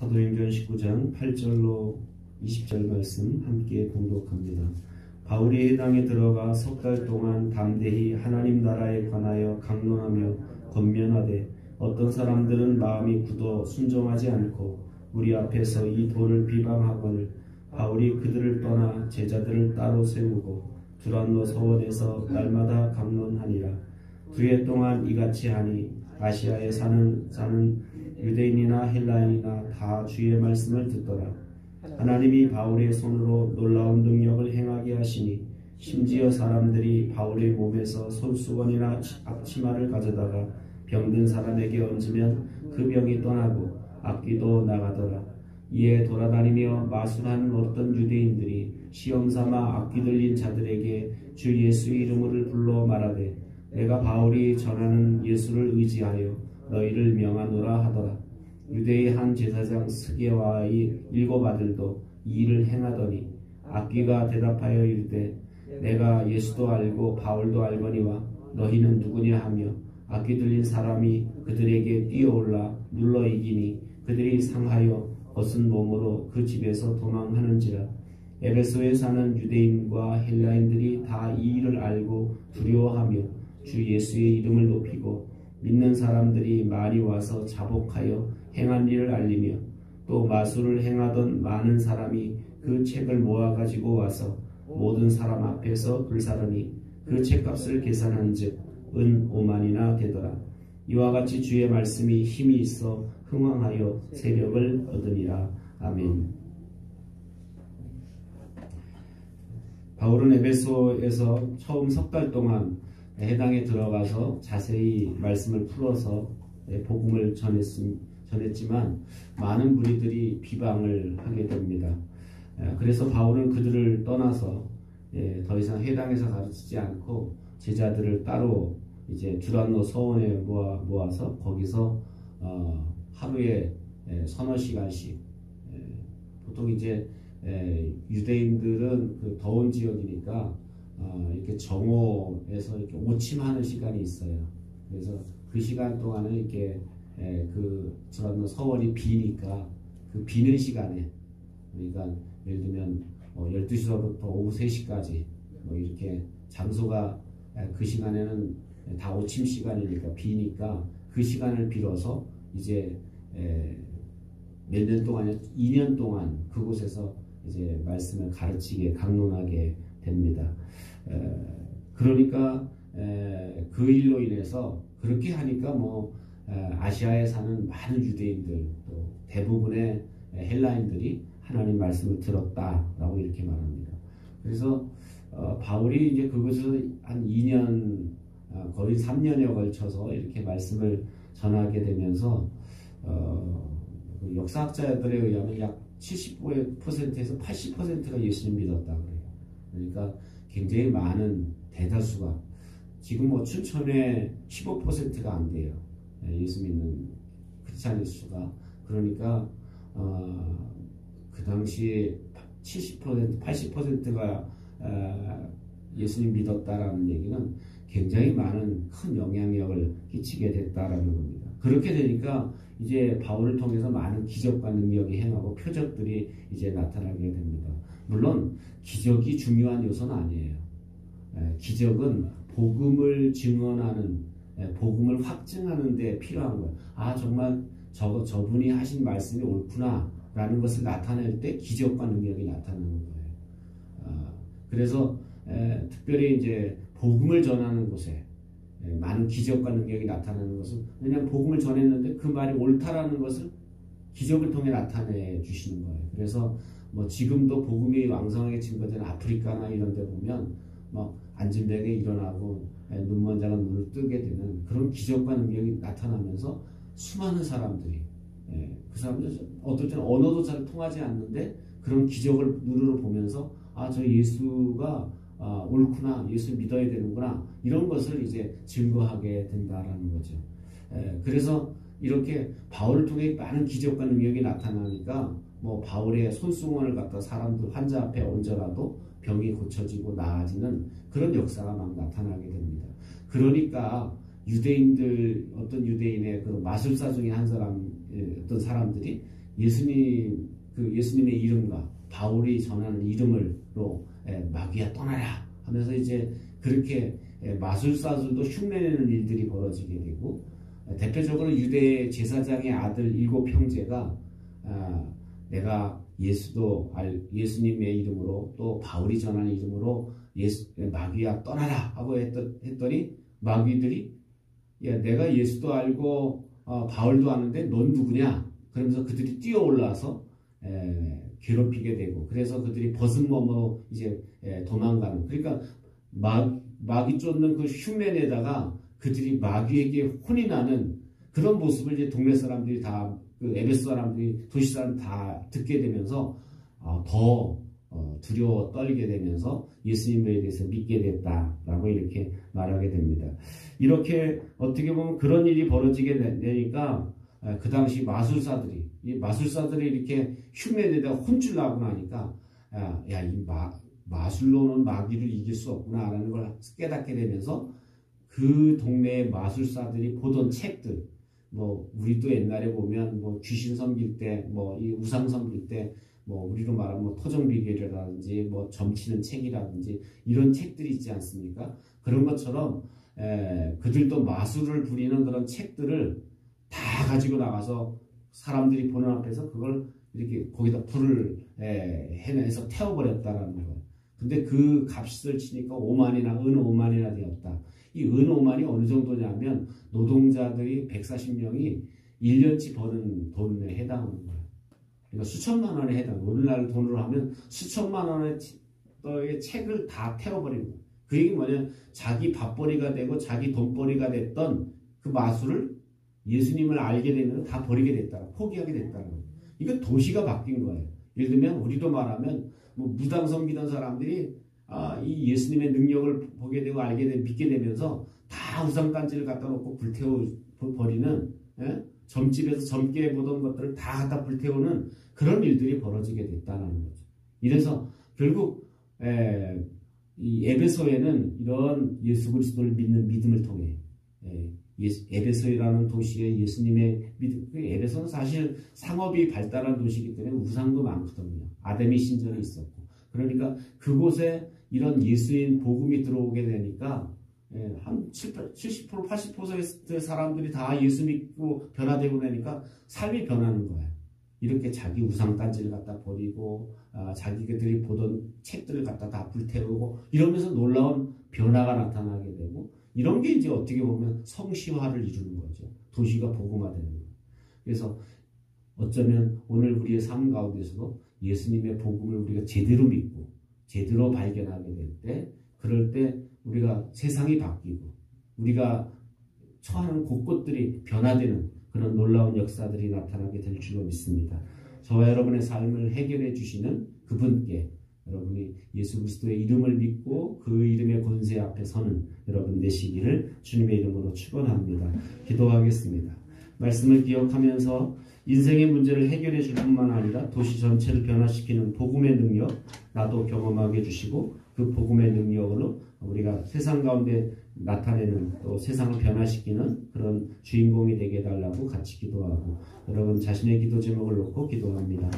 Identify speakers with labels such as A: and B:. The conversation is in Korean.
A: 사도행전 19장 8절로 20절 말씀 함께 봉독합니다. 바울이 해당에 들어가 석 달 동안 담대히 하나님 나라에 관하여 강론하며 권면하되 어떤 사람들은 마음이 굳어 순종하지 않고 우리 앞에서 이 도를 비방하거늘 바울이 그들을 떠나 제자들을 따로 세우고 두란노 서원에서 날마다 강론하니라. 2해 동안 이같이 하니 아시아에 사는 유대인이나 헬라인이나 다 주의 말씀을 듣더라. 하나님이 바울의 손으로 놀라운 능력을 행하게 하시니 심지어 사람들이 바울의 몸에서 손수건이나 앞치마를 가져다가 병든 사람에게 얹으면 그 병이 떠나고 악귀도 나가더라. 이에 돌아다니며 마술하는 어떤 유대인들이 시험삼아 악귀 들린 자들에게 주 예수의 이름을 불러 말하되 내가 바울이 전하는 예수를 의지하여 너희를 명하노라 하더라. 유대의 한 제사장 스게와의 7 아들도 이 일을 행하더니 악귀가 대답하여 이르되 내가 예수도 알고 바울도 알거니와 너희는 누구냐 하며 악귀 들린 사람이 그들에게 뛰어올라 눌러 이기니 그들이 상하여 벗은 몸으로 그 집에서 도망하는지라. 에베소에 사는 유대인과 헬라인들이 다 이 일을 알고 두려워하며 주 예수의 이름을 높이고 믿는 사람들이 많이 와서 자복하여 행한 일을 알리며 또 마술을 행하던 많은 사람이 그 책을 모아가지고 와서 모든 사람 앞에서 불사르니 그 책값을 계산한즉 은 5만이나 되더라. 이와 같이 주의 말씀이 힘이 있어 흥왕하여 세력을 얻으니라. 아멘. 바울은 에베소에서 처음 석 달 동안 해당에 들어가서 자세히 말씀을 풀어서 복음을 전했지만 많은 무리들이 비방을 하게 됩니다. 그래서 바울은 그들을 떠나서 더 이상 해당에서 가르치지 않고 제자들을 따로 이제 두란노 서원에 모아서 거기서 하루에 서너 시간씩 보통 이제 유대인들은 그 더운 지역이니까 이렇게 정오에서 이렇게 오침하는 시간이 있어요. 그래서 그 시간 동안은 이렇게 그 두란노 서원이 비니까 그 비는 시간에 그러니까 예를 들면 12시서부터 오후 3시까지 뭐 이렇게 장소가 그 시간에는 다 오침 시간이니까 비니까 그 시간을 빌어서 이제 몇 년 동안 2년 동안 그곳에서 이제 말씀을 가르치게 강론하게 됩니다. 그러니까 그 일로 인해서 그렇게 하니까 뭐 아시아에 사는 많은 유대인들 또 대부분의 헬라인들이 하나님 말씀을 들었다라고 이렇게 말합니다. 그래서 바울이 이제 그것에서 한 2년 거의 3년에 걸쳐서 이렇게 말씀을 전하게 되면서 역사학자들에 의하면 약 70%에서 80%가 예수님 믿었다 그래요. 그러니까 굉장히 많은 대다수가 지금 뭐 춘천에 15%가 안 돼요. 예수 믿는 크리스찬의 수가. 그러니까 그 당시에 70%, 80%가 예수님 믿었다라는 얘기는 굉장히 많은 큰 영향력을 끼치게 됐다라는 겁니다. 그렇게 되니까 이제 바울을 통해서 많은 기적과 능력이 행하고 표적들이 이제 나타나게 됩니다. 물론 기적이 중요한 요소는 아니에요. 기적은 복음을 증언하는, 복음을 확증하는 데 필요한 거예요. 아, 정말 저분이 하신 말씀이 옳구나 라는 것을 나타낼 때 기적과 능력이 나타나는 거예요. 그래서 특별히 이제 복음을 전하는 곳에 많은 기적과 능력이 나타나는 것은 왜냐하면 복음을 전했는데 그 말이 옳다라는 것을 기적을 통해 나타내 주시는 거예요. 그래서 뭐 지금도 복음이 왕성하게 증거되는 아프리카나 이런 데 보면 뭐 안진뱅이 일어나고 눈먼 자가 눈을 뜨게 되는 그런 기적과 능력이 나타나면서 수많은 사람들이 그 사람들 어떨 때는 언어도 잘 통하지 않는데 그런 기적을 눈으로 보면서 아, 저 예수가 옳구나, 예수 믿어야 되는구나 이런 것을 이제 증거하게 된다라는 거죠. 그래서 이렇게 바울을 통해 많은 기적과 능력이 나타나니까 뭐 바울의 손수건을 갖다 사람들 환자 앞에 얹어라도 병이 고쳐지고 나아지는 그런 역사가 막 나타나게 됩니다. 그러니까 유대인들 어떤 유대인의 그 마술사 중에 한 사람 어떤 사람들이 예수님의 이름과 바울이 전하는 이름으로 마귀야 떠나라 하면서 이제 그렇게 마술사들도 흉내내는 일들이 벌어지게 되고, 대표적으로 유대 제사장의 아들 7형제가 내가 예수님의 이름으로 또 바울이 전하는 이름으로 마귀야 떠나라 하고 했더니 마귀들이 야 내가 예수도 알고 바울도 아는데 넌 누구냐 그러면서 그들이 뛰어 올라와서 괴롭히게 되고, 그래서 그들이 벗은 몸으로 이제 도망가는, 그러니까 마귀 쫓는 그 흉내내다가 그들이 마귀에게 혼이 나는 그런 모습을 이제 동네 사람들이 다, 그 에베소 사람들이, 도시 사람 다 듣게 되면서 더 두려워 떨게 되면서 예수님에 대해서 믿게 됐다라고 이렇게 말하게 됩니다. 이렇게 어떻게 보면 그런 일이 벌어지게 되니까 그 당시 마술사들이 이렇게 흉내내다가 혼쭐 나고 나니까 이 마술로는 마귀를 이길 수 없구나라는 걸 깨닫게 되면서 그 동네의 마술사들이 보던 책들, 뭐 우리도 옛날에 보면 뭐 귀신 섬길 때, 뭐 이 우상 섬길 때, 뭐 우리로 말하면 뭐 토정비결이라든지 뭐 점치는 책이라든지 이런 책들이 있지 않습니까? 그런 것처럼 그들도 마술을 부리는 그런 책들을 다 가지고 나가서 사람들이 보는 앞에서 그걸 이렇게 거기다 불을 해내서 태워버렸다라는 거예요. 근데 그 값을 치니까 은 5만이나 되었다. 이 은 5만이 어느 정도냐면 노동자들이 140명이 1년치 버는 돈에 해당하는 거예요. 그러니까 수천만 원에 해당. 오늘날 돈으로 하면 수천만 원의 책을 다 태워버린 거예요. 그 얘기 뭐냐면 자기 밥벌이가 되고 자기 돈벌이가 됐던 그 마술을 예수님을 알게 되면 다 버리게 됐다. 포기하게 됐다는 거예요. 이거 도시가 바뀐 거예요. 예를 들면 우리도 말하면 뭐 무당 섬기던 사람들이 이 예수님의 능력을 보게 되고 알게 되고 믿게 되면서 다 우상단지를 갖다 놓고 불태워 버리는, 점집에서 젊게 보던 것들을 다 갖다 불태우는 그런 일들이 벌어지게 됐다는 거죠. 이래서 결국 이 에베소에는 이런 예수 그리스도를 믿는 믿음을 통해 에베소라는 도시에 예수님의 믿음, 에베소는 사실 상업이 발달한 도시이기 때문에 우상도 많거든요. 아데미 신전이 있었고, 그러니까 그곳에 이런 예수인 복음이 들어오게 되니까 한 70%, 80%의 사람들이 다 예수 믿고 변화되고 나니까 삶이 변하는 거예요. 이렇게 자기 우상단지를 갖다 버리고 자기들이 보던 책들을 갖다 다 불태우고 이러면서 놀라운 변화가 나타나게 되고, 이런 게 이제 어떻게 보면 성시화를 이루는 거죠. 도시가 복음화되는 거예요. 그래서 어쩌면 오늘 우리의 삶 가운데서도 예수님의 복음을 우리가 제대로 믿고 제대로 발견하게 될 때, 그럴 때 우리가 세상이 바뀌고 우리가 처하는 곳곳들이 변화되는 그런 놀라운 역사들이 나타나게 될 줄로 믿습니다. 저와 여러분의 삶을 해결해 주시는 그분께 여러분이 예수 그리스도의 이름을 믿고 그 이름의 권세 앞에 서는 여러분 되시기를 주님의 이름으로 축원합니다. 기도하겠습니다. 말씀을 기억하면서 인생의 문제를 해결해 줄 뿐만 아니라 도시 전체를 변화시키는 복음의 능력 나도 경험하게 해주시고, 그 복음의 능력으로 우리가 세상 가운데 나타내는, 또 세상을 변화시키는 그런 주인공이 되게 해달라고 같이 기도하고, 여러분 자신의 기도 제목을 놓고 기도합니다.